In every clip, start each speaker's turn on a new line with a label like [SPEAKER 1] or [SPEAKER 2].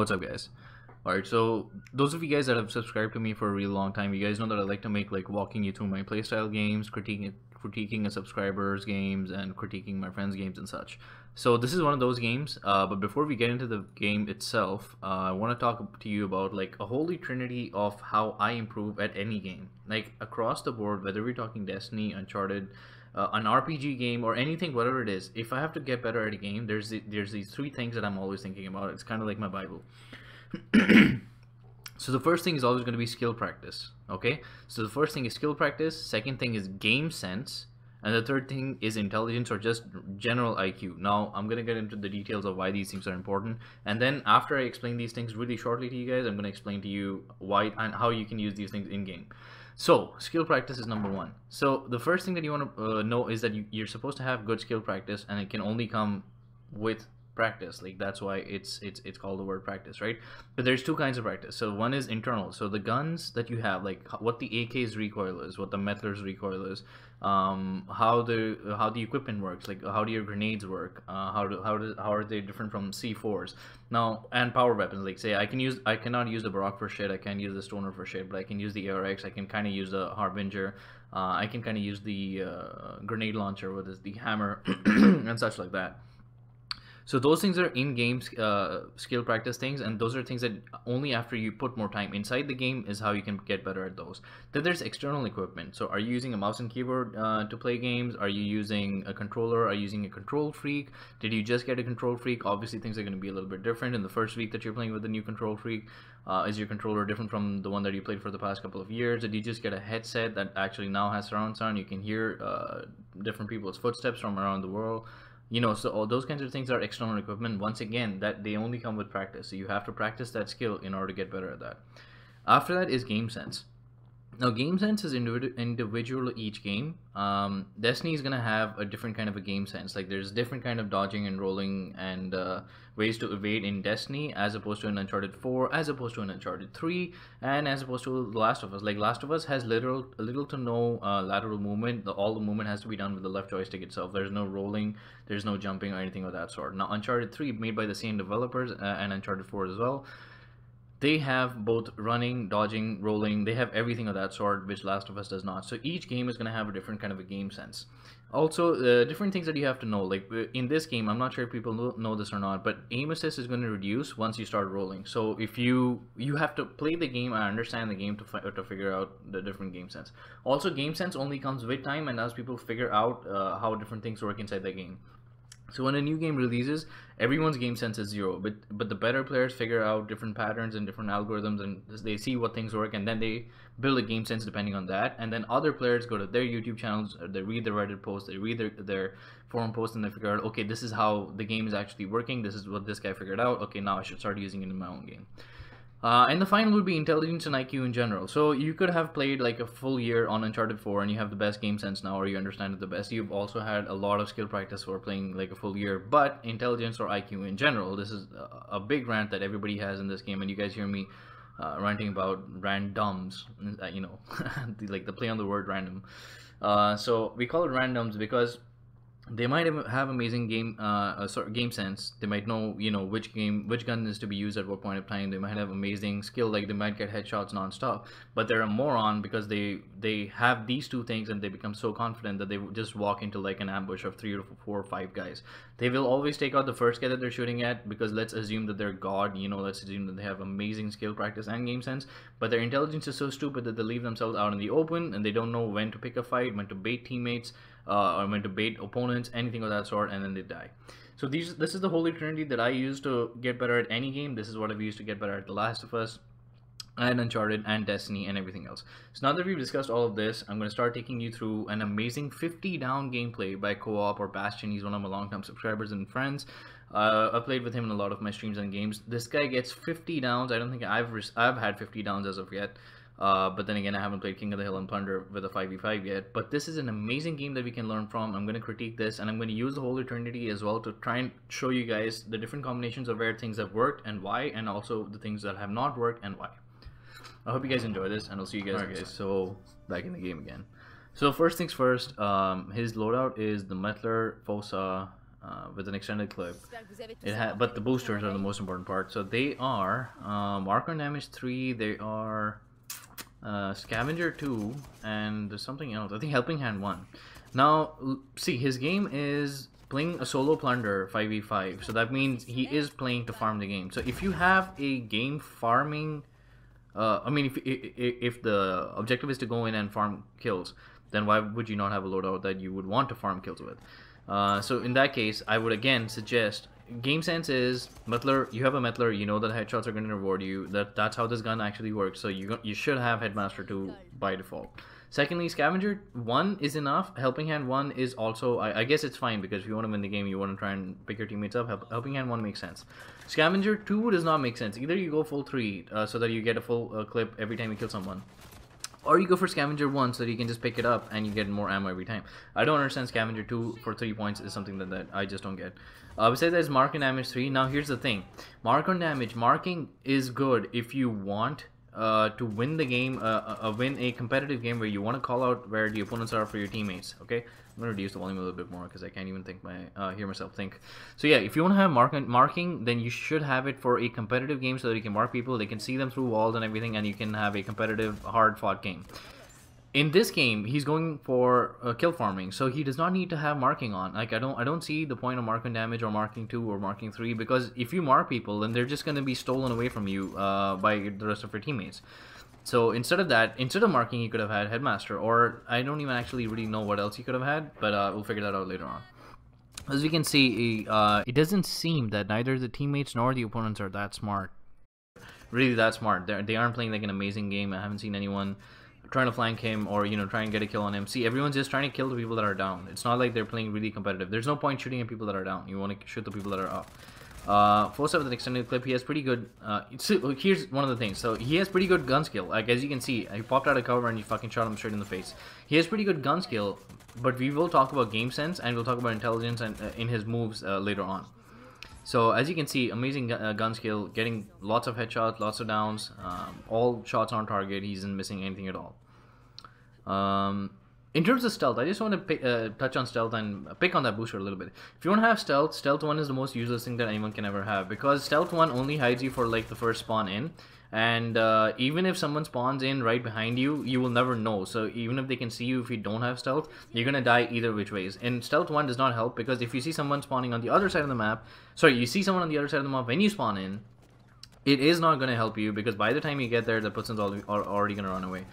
[SPEAKER 1] What's up, guys? Alright, so those of you guys that have subscribed to me for a really long time, you guys know that I like to make like walking you through my playstyle games, critiquing a subscriber's games, and critiquing my friends' games and such. So this is one of those games. But before we get into the game itself, I want to talk to you about like a holy trinity of how I improve at any game, like across the board. Whether we're talking Destiny, Uncharted, an RPG game, or anything, whatever it is. If I have to get better at a game, there's these three things that I'm always thinking about. It's kind of like my Bible. So the first thing is always going to be skill practice. Okay, so the first thing is skill practice, second thing is game sense, and the third thing is intelligence or just general IQ. Now I'm going to get into the details of why these things are important, and then after I explain these things really shortly to you guys, I'm going to explain to you why and how you can use these things in game. So skill practice is number one. So the first thing that you want to know is that you're supposed to have good skill practice, and it can only come with practice. Like that's why it's called the word practice, right? But there's two kinds of practice. So one is internal, so the guns that you have, like what the AK's recoil is, what the Mettler's recoil is, how the equipment works, like how do your grenades work, how are they different from C4s now, and power weapons. Like say I cannot use the Baroque for shit, I can't use the Stoner for shit, but I can use the ARX, I can kind of use the Harbinger, I can kind of use the grenade launcher, what is the hammer and such like that. So those things are in-game skill practice things, and those are things that only after you put more time inside the game is how you can get better at those. Then there's external equipment. So are you using a mouse and keyboard to play games? Are you using a controller? Are you using a control freak? Did you just get a control freak? Obviously things are going to be a little bit different in the first week that you're playing with the new control freak. Is your controller different from the one that you played for the past couple of years? Did you just get a headset that actually now has surround sound? You can hear different people's footsteps from around the world. You know, so all those kinds of things are external equipment. Once again, that they only come with practice. So you have to practice that skill in order to get better at that. After that is game sense. Now, game sense is individual each game. Destiny is gonna have a different kind of a game sense. Like there's different kind of dodging and rolling and ways to evade in Destiny, as opposed to an Uncharted 4, as opposed to an Uncharted 3, and as opposed to The Last of Us. Like Last of Us has little to no lateral movement. All the movement has to be done with the left joystick itself. There's no rolling, there's no jumping or anything of that sort. Now, Uncharted 3, made by the same developers, and Uncharted 4 as well, they have both running, dodging, rolling. They have everything of that sort, which Last of Us does not. So each game is going to have a different kind of a game sense. Also, different things that you have to know. Like in this game, I'm not sure if people know this or not, but aim assist is going to reduce once you start rolling. So if you have to play the game and understand the game to figure out the different game sense. Also, game sense only comes with time and as people figure out how different things work inside the game. So when a new game releases, everyone's game sense is zero, but the better players figure out different patterns and different algorithms, and they see what things work, and then they build a game sense depending on that. And then other players go to their YouTube channels, or they read their Reddit posts, they read their forum posts, and they figure out, okay, this is how the game is actually working, this is what this guy figured out, okay, now I should start using it in my own game. And the final would be intelligence and IQ in general. So you could have played like a full year on Uncharted 4 and you have the best game sense now, or you understand it the best. You've also had a lot of skill practice for playing like a full year, but intelligence or IQ in general, this is a big rant that everybody has in this game, and you guys hear me ranting about randoms, you know, like the play on the word random. So we call it randoms because they might have amazing game sense. They might know, you know, which gun is to be used at what point of time. They might have amazing skill, like they might get headshots non-stop, but they're a moron because they have these two things and they become so confident that they just walk into like an ambush of 3 or 4 or 5 guys. They will always take out the first guy that they're shooting at, because let's assume that they're god, you know, let's assume that they have amazing skill practice and game sense, but their intelligence is so stupid that they leave themselves out in the open and they don't know when to pick a fight, when to bait teammates, or when to bait opponents, anything of that sort, and then they die. So this is the holy trinity that I use to get better at any game. This is what I've used to get better at The Last of Us and Uncharted and Destiny and everything else. So now that we've discussed all of this, I'm going to start taking you through an amazing 50 down gameplay by Co-op or Bastien. He's one of my long-time subscribers and friends. I've played with him in a lot of my streams and games. This guy gets 50 downs. I don't think I've had 50 downs as of yet. But then again, I haven't played King of the Hill and Plunder with a 5v5 yet. But this is an amazing game that we can learn from. I'm going to critique this, and I'm going to use the Holy Trinity as well to try and show you guys the different combinations of where things have worked and why, and also the things that have not worked and why. I hope you guys enjoy this, and I'll see you guys next time. So back in the game again. So first things first, his loadout is the Mettler, Fossa, with an extended clip. But the boosters are the most important part. So they are Mark on Damage 3, they are Scavenger 2, and there's something else. I think Helping Hand 1. Now, see, his game is playing a solo plunder 5v5, so that means he is playing to farm the game. So if you have a game farming, I mean, if the objective is to go in and farm kills, then why would you not have a loadout that you would want to farm kills with? So in that case, I would again suggest game sense is Metler. You have a Metler, you know that headshots are going to reward you. That's how this gun actually works. So you should have Headmaster 2 by default. Secondly, Scavenger 1 is enough. Helping Hand 1 is also, I guess it's fine, because if you want to win the game, you want to try and pick your teammates up. Helping Hand 1 makes sense. Scavenger 2 does not make sense. Either you go full 3 so that you get a full clip every time you kill someone, or you go for Scavenger 1 so that you can just pick it up and you get more ammo every time. I don't understand Scavenger 2 for 3 points is something that I just don't get. Besides that is Mark on Damage 3. Now here's the thing. Mark on Damage. Marking is good if you want to win the game, win a competitive game where you want to call out where the opponents are for your teammates. Okay, I'm gonna reduce the volume a little bit more because I can't even think hear myself think. So yeah, if you want to have marking, then you should have it for a competitive game so that you can mark people, they can see them through walls and everything, and you can have a competitive, hard-fought game. In this game, he's going for kill farming, so he does not need to have marking on. Like I don't see the point of Mark on Damage or Marking 2 or Marking 3, because if you mark people, then they're just going to be stolen away from you by the rest of your teammates. So instead of that, instead of marking, he could have had Headmaster, or I don't even actually really know what else he could have had, but we'll figure that out later on. As we can see, it doesn't seem that neither the teammates nor the opponents are that smart. Really that smart. They aren't playing like an amazing game. I haven't seen anyone trying to flank him or, you know, try and get a kill on him. See, everyone's just trying to kill the people that are down. It's not like they're playing really competitive. There's no point shooting at people that are down. You want to shoot the people that are up. Force with an extended clip, he has pretty good, here's one of the things. So he has pretty good gun skill. Like as you can see, he popped out of cover and you fucking shot him straight in the face. He has pretty good gun skill, but we will talk about game sense and we'll talk about intelligence and in his moves later on. So as you can see, amazing gun skill, getting lots of headshots, lots of downs, all shots on target. He isn't missing anything at all. In terms of stealth, I just want to touch on stealth and pick on that booster a little bit. If you want to have stealth, Stealth 1 is the most useless thing that anyone can ever have, because Stealth 1 only hides you for like the first spawn in, and even if someone spawns in right behind you, you will never know. So even if they can see you, if you don't have stealth, you're gonna die either which ways. And Stealth 1 does not help, because if you see someone spawning on the other side of the map, you see someone on the other side of the map when you spawn in, it is not going to help you, because by the time you get there, the person's already going to run away.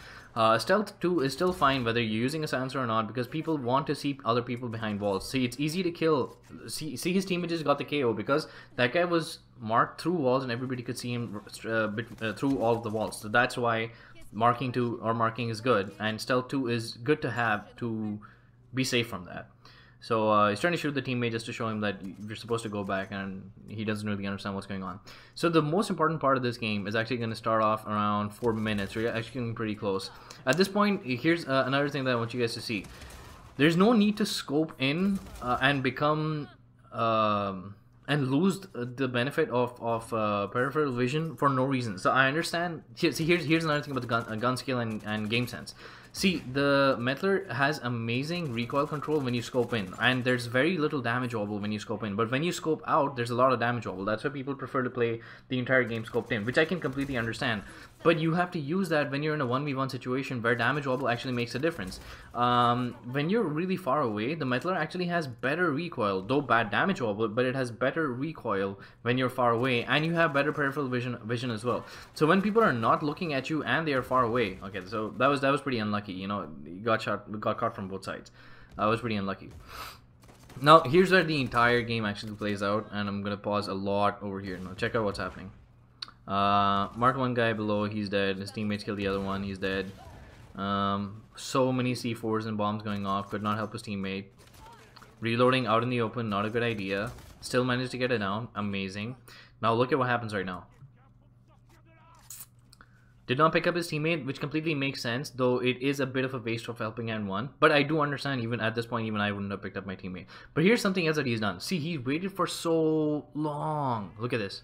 [SPEAKER 1] Stealth 2 is still fine whether you're using a silencer or not, because people want to see other people behind walls. See, it's easy to kill. See his teammate just got the KO because that guy was marked through walls and everybody could see him through all of the walls. So that's why Marking 2 or Marking is good, and Stealth 2 is good to have to be safe from that. So he's trying to shoot the teammate just to show him that you're supposed to go back, and he doesn't really understand what's going on. So the most important part of this game is actually going to start off around 4 minutes. We're actually getting pretty close. At this point, here's another thing that I want you guys to see. There's no need to scope in and become and lose the benefit of peripheral vision for no reason. So I understand. Here's another thing about the gun skill and game sense. See, the Metler has amazing recoil control when you scope in, and there's very little damage wobble when you scope in, but when you scope out, there's a lot of damage wobble. That's why people prefer to play the entire game scoped in, which I can completely understand. But you have to use that when you're in a 1v1 situation where damage wobble actually makes a difference. When you're really far away, the Metler actually has better recoil, though bad damage wobble, but it has better recoil when you're far away, and you have better peripheral vision as well. So when people are not looking at you and they are far away, okay, so that was pretty unlucky. You know, you got caught from both sides. I was pretty unlucky. Now here's where the entire game actually plays out, and I'm gonna pause a lot over here. Now check out what's happening. Marked one guy below, he's dead. His teammates killed the other one, he's dead. So many C4s and bombs going off, could not help his teammate. Reloading out in the open, not a good idea. Still managed to get it down, amazing. Now look at what happens right now. Did not pick up his teammate, which completely makes sense, though it is a bit of a waste of Helping Hand 1. But I do understand, even at this point, even I wouldn't have picked up my teammate. But here's something else that he's done. See, he waited for so long. Look at this.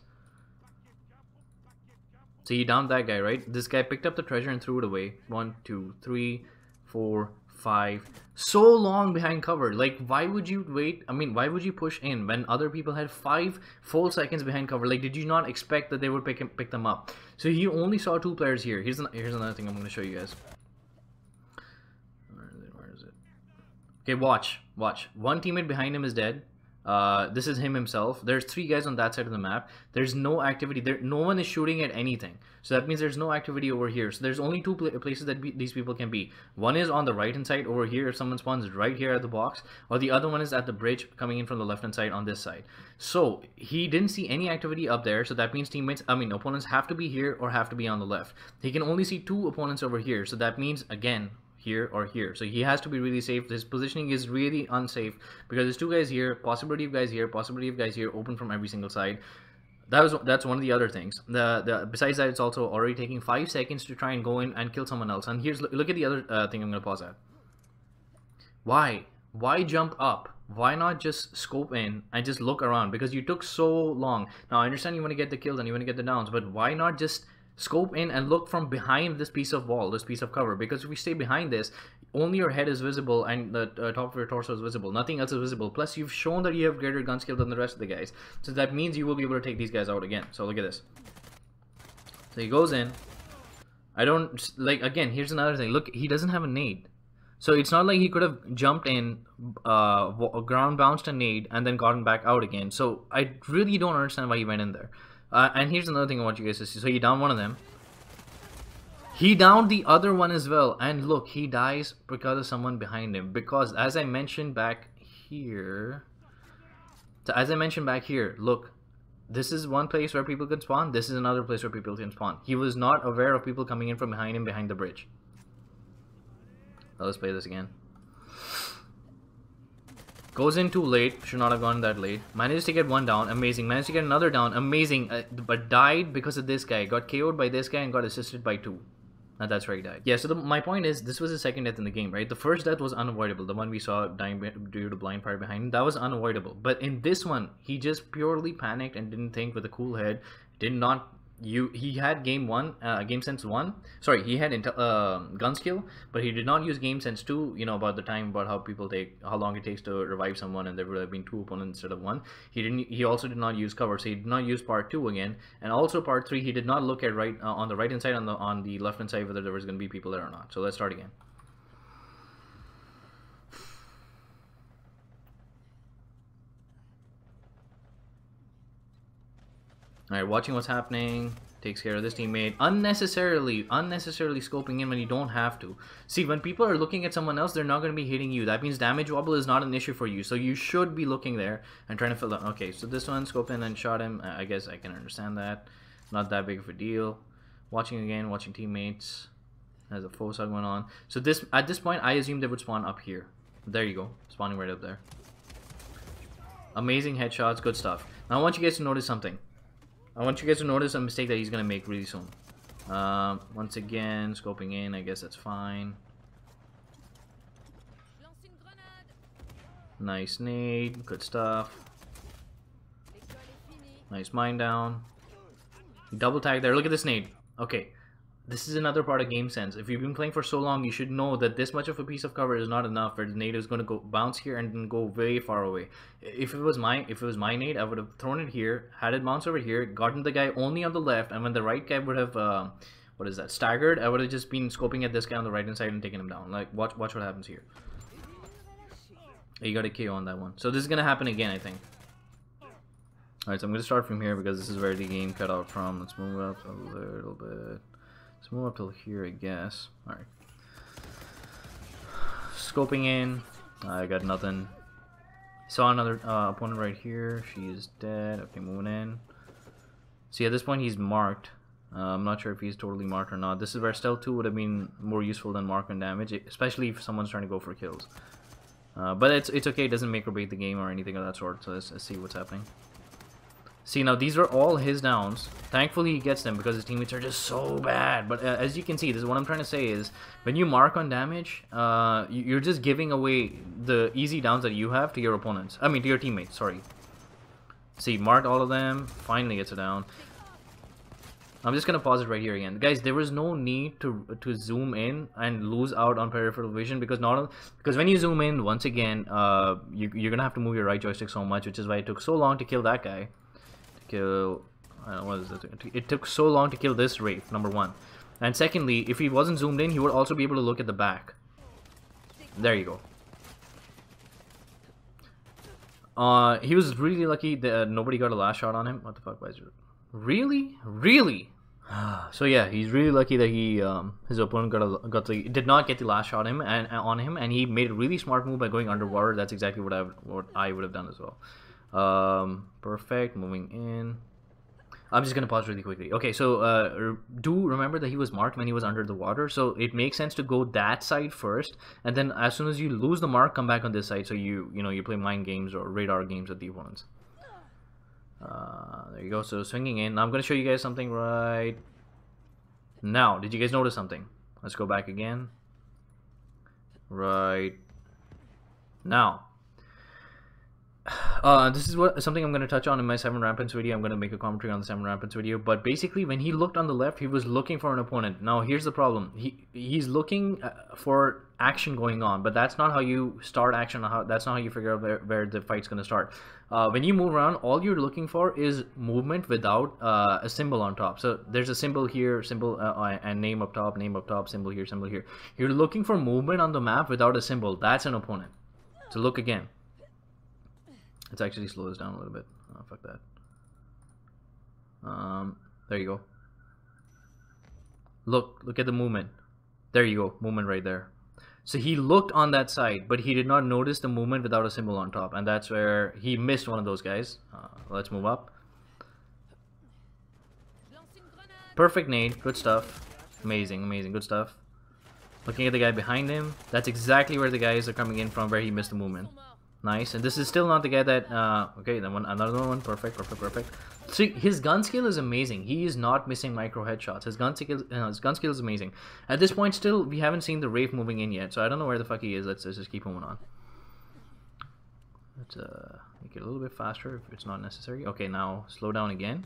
[SPEAKER 1] So he downed that guy, right? This guy picked up the treasure and threw it away. 1, 2, 3, 4, 5. So long behind cover. Like, why would you wait? I mean, why would you push in when other people had 5 full seconds behind cover? Like, did you not expect that they would pick them up? So he only saw 2 players here. Here's another thing I'm going to show you guys. Where is it? Okay, watch. One teammate behind him is dead. This is him himself. There's 3 guys on that side of the map. There's no activity there. No one is shooting at anything. So that means there's no activity over here. So there's only 2 places that these people can be. One is on the right hand side over here if someone spawns right here at the box, or the other one is at the bridge coming in from the left hand side on this side. So he didn't see any activity up there. So that means opponents have to be here or have to be on the left. He can only see 2 opponents over here. So that means, again, here or here. So he has to be really safe. His positioning is really unsafe because there's 2 guys here, possibility of guys here, possibility of guys here, open from every single side. That's one of the other things. Besides that, it's also already taking 5 seconds to try and go in and kill someone else. And here's, look at the other thing I'm gonna pause at. Why jump up? Why not just scope in and just look around? Because you took so long. Now I understand you want to get the kills and you want to get the downs, but why not just scope in and look from behind this piece of wall, this piece of cover? Because if we stay behind this, only your head is visible and the top of your torso is visible. Nothing else is visible. Plus, you've shown that you have greater gun skill than the rest of the guys. So that means you will be able to take these guys out again. So look at this. So he goes in. I don't, like, again, here's another thing. Look, he doesn't have a nade. So it's not like he could have jumped in, ground bounced a nade, and then gotten back out again. So I really don't understand why he went in there. And here's another thing I want you guys to see. So he downed one of them. He downed the other one as well. And look, he dies because of someone behind him. Because as I mentioned back here... look. This is one place where people could spawn. This is another place where people can spawn. He was not aware of people coming in from behind him behind the bridge. Now let's play this again. Goes in too late. Should not have gone that late. Manages to get 1 down. Amazing. Managed to get another down. Amazing. But died because of this guy. Got KO'd by this guy and got assisted by 2. And that's where he died. Yeah, so my point is, this was his second death in the game, right? The first death was unavoidable. The one we saw dying due to blind fire behind him, that was unavoidable. But in this one, he just purely panicked and didn't think with a cool head. Did not... He had game sense 1. Sorry, he had gun skill, but he did not use game sense 2. You know, about the time, about how long it takes to revive someone, and there would have been 2 opponents instead of 1. He also did not use cover, so he did not use part 2 again, and also part 3 he did not look at on the right hand side, on the left hand side, whether there was going to be people there or not. So let's start again. Alright, watching what's happening. Takes care of this teammate. Unnecessarily scoping in when you don't have to. See, when people are looking at someone else, they're not going to be hitting you. That means damage wobble is not an issue for you. So you should be looking there and trying to fill out. Okay, so this one, scoped in and shot him. I guess I can understand that. Not that big of a deal. Watching again, watching teammates. There's a foci going on. So at this point, I assumed they would spawn up here. There you go. Spawning right up there. Amazing headshots. Good stuff. Now I want you guys to notice something. I want you guys to notice a mistake that he's going to make really soon. Once again, scoping in. I guess that's fine. Nice nade. Good stuff. Nice mine down. Double tag there. Look at this nade. Okay. This is another part of game sense. If you've been playing for so long, you should know that this much of a piece of cover is not enough, where the nade is going to go bounce here and then go way far away. If it was my nade, I would have thrown it here, had it bounce over here, gotten the guy only on the left, and when the right guy would have staggered, I would have just been scoping at this guy on the right hand side and taking him down. Like, watch what happens here. You got a KO on that one. So this is gonna happen again, I think. Alright, so I'm gonna start from here because this is where the game cut out from. Let's move up a little bit. Let's move up till here, I guess. Alright. Scoping in. I got nothing. Saw another opponent right here. She is dead. Okay, moving in. See, at this point, he's marked. I'm not sure if he's totally marked or not. This is where Stealth 2 would have been more useful than Mark and Damage, especially if someone's trying to go for kills. But it's okay. It doesn't make or break the game or anything of that sort. So let's see what's happening. See, now these are all his downs. Thankfully he gets them because his teammates are just so bad. But as you can see, this is what I'm trying to say is, when you mark on damage, you're just giving away the easy downs that you have to your opponents. I mean, to your teammates, sorry. See, marked all of them, finally gets a down. I'm just gonna pause it right here again, guys. There was no need to zoom in and lose out on peripheral vision, because because when you zoom in, once again, you're gonna have to move your right joystick so much, which is why it took so long to kill that guy. To kill, what is it? It took so long to kill this Wraith, number one, and secondly, if he wasn't zoomed in, he would also be able to look at the back. There you go. He was really lucky that nobody got a last shot on him. What the fuck, why is it? Really? So yeah, he's really lucky that he his opponent did not get the last shot on him, and he made a really smart move by going underwater. That's exactly what I would have done as well. Perfect. Moving in. I'm just gonna pause really quickly. Okay, so do remember that he was marked when he was under the water, so it makes sense to go that side first, and then as soon as you lose the mark, come back on this side. So you play mind games or radar games with the opponents. There you go. So swinging in. Now I'm gonna show you guys something right now. Did you guys notice something? Let's go back again. Right now. This is something I'm going to touch on in my 7 Rampants video. I'm going to make a commentary on the 7 Rampants video. But basically, when he looked on the left, he was looking for an opponent. Now, here's the problem. He's looking for action going on, but that's not how you start action. That's not how you figure out where the fight's going to start. When you move around, all you're looking for is movement without a symbol on top. So there's a symbol here, symbol and name up top, symbol here, symbol here. You're looking for movement on the map without a symbol. That's an opponent. So look again. Let's actually slow this down a little bit. Oh, fuck that. There you go. Look at the movement. There you go, movement right there. So he looked on that side, but he did not notice the movement without a symbol on top, and that's where he missed one of those guys. Let's move up. Perfect nade, good stuff. Amazing, good stuff. Looking at the guy behind him, that's exactly where the guys are coming in from, where he missed the movement. Nice, and this is still not the guy that, okay, then another one, perfect. See, his gun skill is amazing. He is not missing micro headshots. His gun skill is amazing. At this point, still, we haven't seen the Wraith moving in yet, so I don't know where the fuck he is. Let's just keep moving on. Let's make it a little bit faster if it's not necessary. Okay, now slow down again.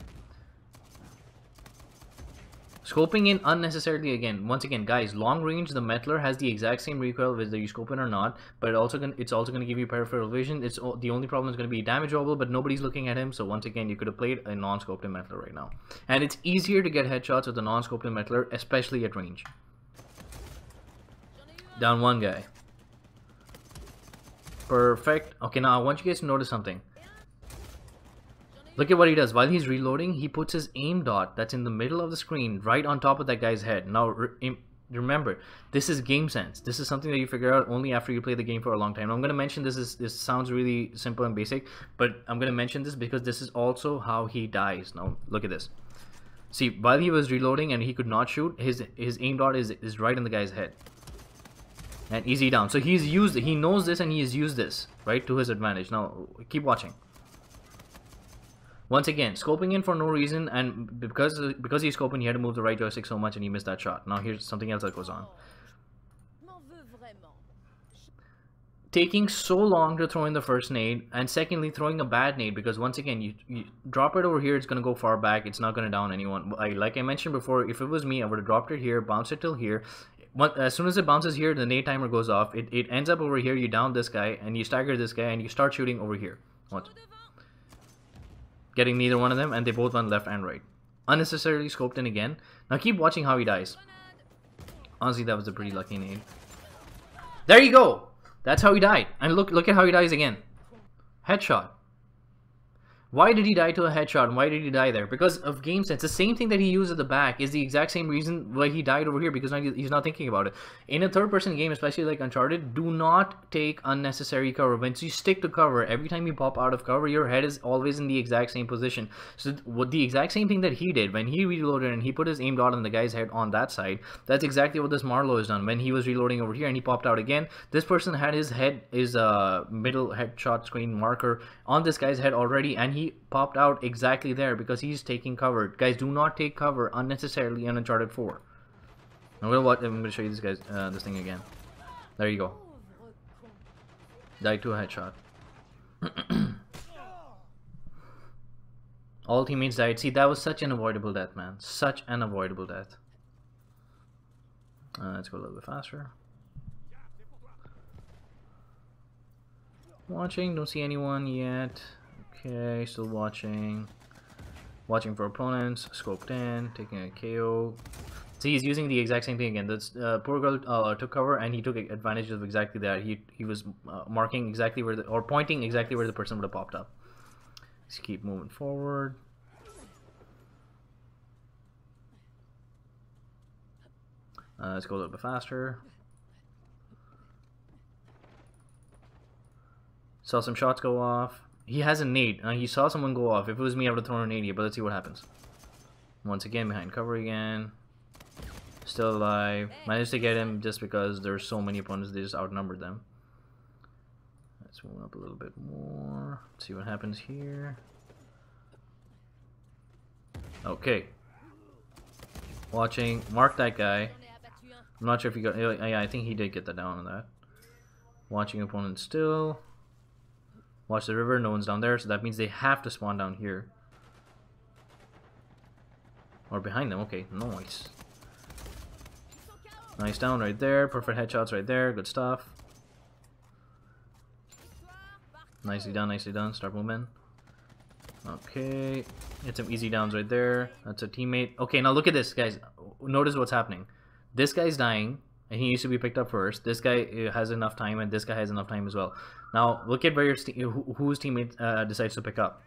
[SPEAKER 1] Scoping in unnecessarily again. Once again, guys, long range, the Metaler has the exact same recoil whether you scope in or not, but it's also going to give you peripheral vision. The only problem is going to be damage rollable, but nobody's looking at him, so once again, you could have played a non-scoped in Metaler right now. And it's easier to get headshots with a non-scoped in Metaler, especially at range. Down one guy. Perfect. Okay, now I want you guys to notice something. Look at what he does. While he's reloading, he puts his aim dot that's in the middle of the screen right on top of that guy's head. Now, remember, this is game sense. This is something that you figure out only after you play the game for a long time. Now, I'm going to mention this sounds really simple and basic, but I'm going to mention this because this is also how he dies. Now, look at this. See, while he was reloading and he could not shoot, his aim dot is right in the guy's head. And easy down. So he knows this and he has used this, right, to his advantage. Now, keep watching. Once again, scoping in for no reason, and because he's scoping, he had to move the right joystick so much and he missed that shot. Now here's something else that goes on. Taking so long to throw in the first nade, and secondly, throwing a bad nade, because once again, you drop it over here, it's going to go far back, it's not going to down anyone. Like I mentioned before, if it was me, I would have dropped it here, bounced it till here. As soon as it bounces here, the nade timer goes off, it ends up over here, you down this guy, and you stagger this guy, and you start shooting over here. Watch. Getting neither one of them, and they both went left and right. Unnecessarily scoped in again. Now keep watching how he dies. Honestly, that was a pretty lucky nade. There you go! That's how he died. And look at how he dies again. Headshot. Why did he die to a headshot, and why did he die there? Because of game sense. The same thing that he used at the back is the exact same reason why he died over here, because he's not thinking about it. In a third-person game, especially like Uncharted, do not take unnecessary cover. Once you stick to cover, every time you pop out of cover, your head is always in the exact same position. So the exact same thing that he did, when he reloaded and he put his aim dot on the guy's head on that side, that's exactly what this Marlowe has done. When he was reloading over here and he popped out again, this person had his middle headshot screen marker on this guy's head already, and he popped out exactly there because he's taking cover. Guys, do not take cover unnecessarily in Uncharted 4. I'm gonna show you this thing again. There you go. Died to a headshot. All teammates died. See, that was such an avoidable death, man. Such an avoidable death. Let's go a little bit faster. Watching, don't see anyone yet. Okay, still watching. Watching for opponents, scoped in, taking a KO. See, he's using the exact same thing again. This poor girl took cover, and he took advantage of exactly that. He was marking exactly where or pointing exactly where the person would have popped up. Let's keep moving forward. Let's go a little bit faster. Saw some shots go off. He has a nade. He saw someone go off. If it was me, I would have thrown a nade here, but let's see what happens. Once again, behind cover again. Still alive. Managed to get him just because there's so many opponents, they just outnumbered them. Let's move up a little bit more. See what happens here. Okay. Watching. Mark that guy. I'm not sure if he got... Yeah, I think he did get that down on that. Watching opponents still. Watch the river. No one's down there, so that means they have to spawn down here. Or behind them. Okay, nice. Nice down right there. Perfect headshots right there. Good stuff. Nicely done, nicely done. Start moving. Okay. Get some easy downs right there. That's a teammate. Okay, now look at this, guys. Notice what's happening. This guy's dying, and he needs to be picked up first. This guy has enough time, and this guy has enough time as well. Now, look at where your whose teammate decides to pick up.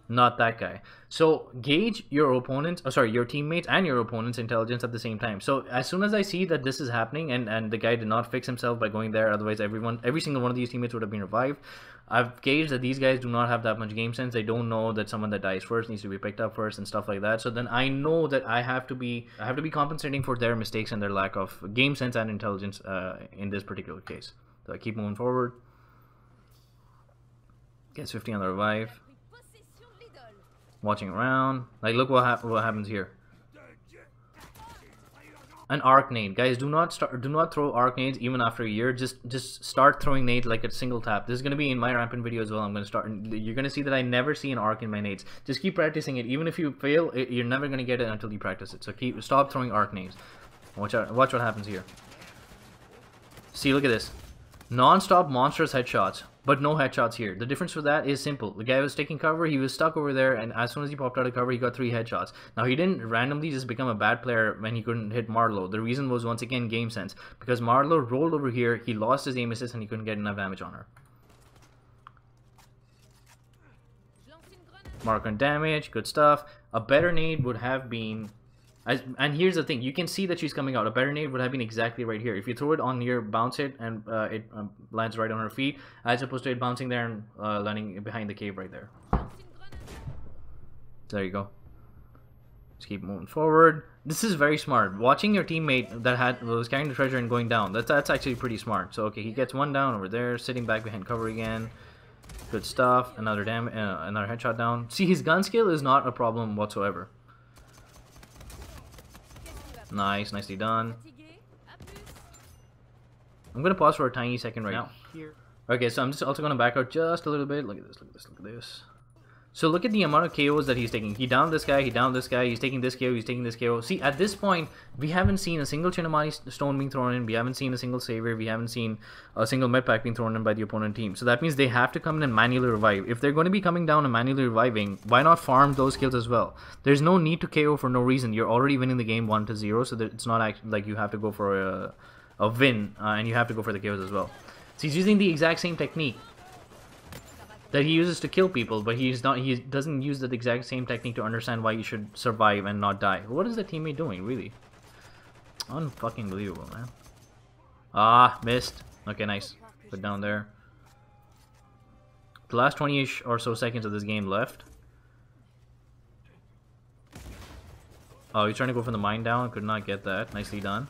[SPEAKER 1] Not that guy. So gauge your opponents, your teammates and your opponent's intelligence at the same time. So as soon as I see that this is happening and the guy did not fix himself by going there, otherwise every single one of these teammates would have been revived. I've gauged that these guys do not have that much game sense. They don't know that someone that dies first needs to be picked up first and stuff like that. So then I know that I have to be compensating for their mistakes and their lack of game sense and intelligence in this particular case. So I keep moving forward. Gets 50 on the revive. Watching around. Like, look what happens here. An arc nade, guys. Do not throw arc nades even after a year. Just start throwing nades like a single tap. This is gonna be in my rampant video as well. I'm gonna start. You're gonna see that I never see an arc in my nades. Just keep practicing it. Even if you fail, you're never gonna get it until you practice it. So stop throwing arc nades. Watch out. Watch what happens here. See, look at this. Non-stop monstrous headshots, but no headshots here. The difference for that is simple. The guy was taking cover, he was stuck over there, and as soon as he popped out of cover, he got 3 headshots. Now, he didn't randomly just become a bad player when he couldn't hit Marlowe. The reason was, once again, game sense. Because Marlowe rolled over here, he lost his aim assist, and he couldn't get enough damage on her. Mark on damage, good stuff. A better nade would have been... and here's the thing, you can see that she's coming out. A better nade would have been exactly right here. If you throw it on near, bounce it, and it lands right on her feet, as opposed to it bouncing there and landing behind the cave right there. There you go. Let's keep moving forward. This is very smart. Watching your teammate that was carrying the treasure and going down, that's actually pretty smart. So okay, he gets one down over there, sitting back behind cover again. Good stuff. Another headshot down. See, his gun skill is not a problem whatsoever. Nice, nicely done. I'm gonna pause for a tiny second right now. Okay, so I'm just also gonna back out just a little bit. Look at this, look at this, look at this. So look at the amount of KOs that he's taking. He downed this guy, he downed this guy, he's taking this KO, he's taking this KO. See, at this point, we haven't seen a single Chinamani stone being thrown in, we haven't seen a single savior, we haven't seen a single medpack being thrown in by the opponent team. So that means they have to come in and manually revive. If they're going to be coming down and manually reviving, why not farm those kills as well? There's no need to KO for no reason. You're already winning the game 1-0, so that it's not actually like you have to go for a win, and you have to go for the KOs as well. So he's using the exact same technique that he uses to kill people, but he doesn't use that exact same technique to understand why you should survive and not die. What is the teammate doing, really? Unfucking believable, man. Ah, missed. Okay, nice. Put down there. The last 20-ish or so seconds of this game left. Oh, he's trying to go for the mine down. Could not get that. Nicely done.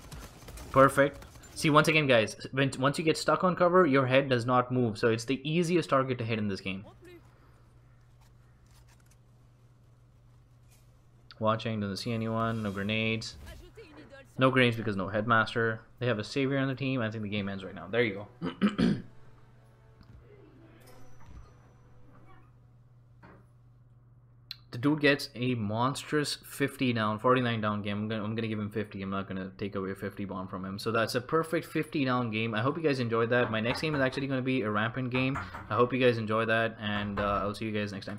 [SPEAKER 1] Perfect. See, once again, guys, once you get stuck on cover, your head does not move, so it's the easiest target to hit in this game. Watching, doesn't see anyone, no grenades. No grenades because no headmaster. They have a savior on the team. I think the game ends right now. There you go. The dude gets a monstrous 50 down, 49 down game. I'm gonna give him 50. I'm not gonna take away a 50 bomb from him. So that's a perfect 50 down game. I hope you guys enjoyed that. My next game is actually gonna be a rampant game. I hope you guys enjoy that, and I'll see you guys next time.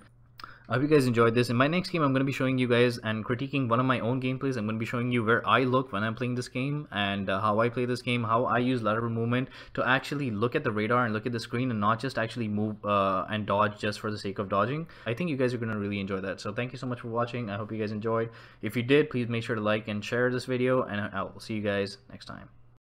[SPEAKER 1] I hope you guys enjoyed this. In my next game, I'm going to be showing you guys and critiquing one of my own gameplays. I'm going to be showing you where I look when I'm playing this game, and how I play this game, how I use lateral movement to actually look at the radar and look at the screen and not just actually move and dodge just for the sake of dodging. I think you guys are going to really enjoy that. So thank you so much for watching. I hope you guys enjoyed. If you did, please make sure to like and share this video, and I will see you guys next time.